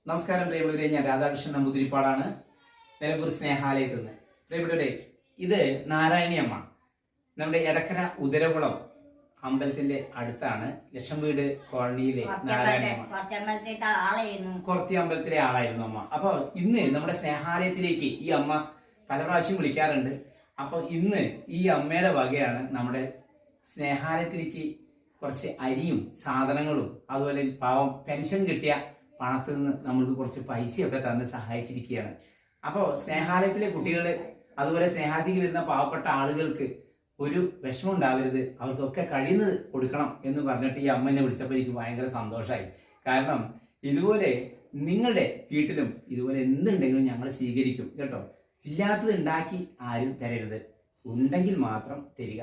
നമസ്കാരം പ്രിയപ്പെട്ടവരെ, ഞാൻ രാധാകൃഷ്ണൻ നമ്പൂതിരിപ്പാടാണ്, നിലമ്പൂർ സ്നേഹാലയത്തിൽ നിന്ന്. പ്രിയപ്പെട്ടവരെ, ഇത് നാരായണി അമ്മ നമ്മുടെ എടക്കര ഉദരകുളം അമ്പലത്തിന്റെ അടുത്താണ്, ലക്ഷം വീട് കോളനിയിലെ നാരായണി അമ്മ. കുറത്തി അമ്പലത്തിലെ ആളായിരുന്നു അമ്മ. അപ്പൊ ഇന്ന് നമ്മുടെ സ്നേഹാലയത്തിലേക്ക് ഈ അമ്മ പല പ്രാവശ്യം വിളിക്കാറുണ്ട്. അപ്പൊ ഇന്ന് ഈ അമ്മയുടെ വകയാണ് നമ്മുടെ സ്നേഹാലയത്തിലേക്ക് കുറച്ച് അരിയും സാധനങ്ങളും അതുപോലെ പാവം പെൻഷൻ കിട്ടിയ പണത്തിൽ നിന്ന് നമ്മൾക്ക് കുറച്ച് പൈസയൊക്കെ തന്ന് സഹായിച്ചിരിക്കുകയാണ്. അപ്പോൾ സ്നേഹാലയത്തിലെ കുട്ടികൾ അതുപോലെ സ്നേഹാലയത്തിലേക്ക് വരുന്ന പാവപ്പെട്ട ആളുകൾക്ക് ഒരു വിഷമം ഉണ്ടാവരുത്, അവർക്കൊക്കെ കഴിയുന്നത് കൊടുക്കണം എന്ന് പറഞ്ഞിട്ട് ഈ അമ്മ എന്നെ വിളിച്ചപ്പോൾ എനിക്ക് ഭയങ്കര സന്തോഷമായി. കാരണം ഇതുപോലെ നിങ്ങളുടെ വീട്ടിലും ഇതുപോലെ എന്തുണ്ടെങ്കിലും ഞങ്ങൾ സ്വീകരിക്കും കേട്ടോ. ഇല്ലാത്തത് ഉണ്ടാക്കി ആരും തരരുത്, ഉണ്ടെങ്കിൽ മാത്രം തരിക.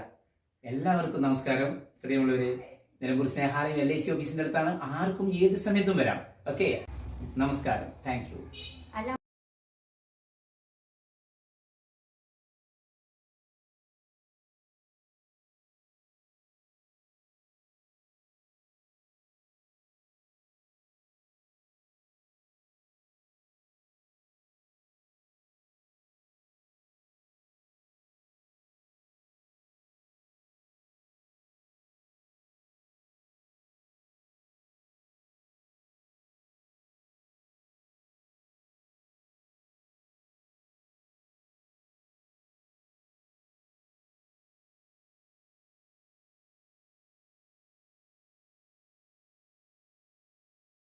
എല്ലാവർക്കും നമസ്കാരം പ്രിയമുള്ളവരെ. നിലമ്പൂർ സ്നേഹാലയം LIC ഓഫീസിന്റെ അടുത്താണ്, ആർക്കും ഏത് സമയത്തും വരാം. ഓക്കെ, നമസ്കാരം, താങ്ക് യു.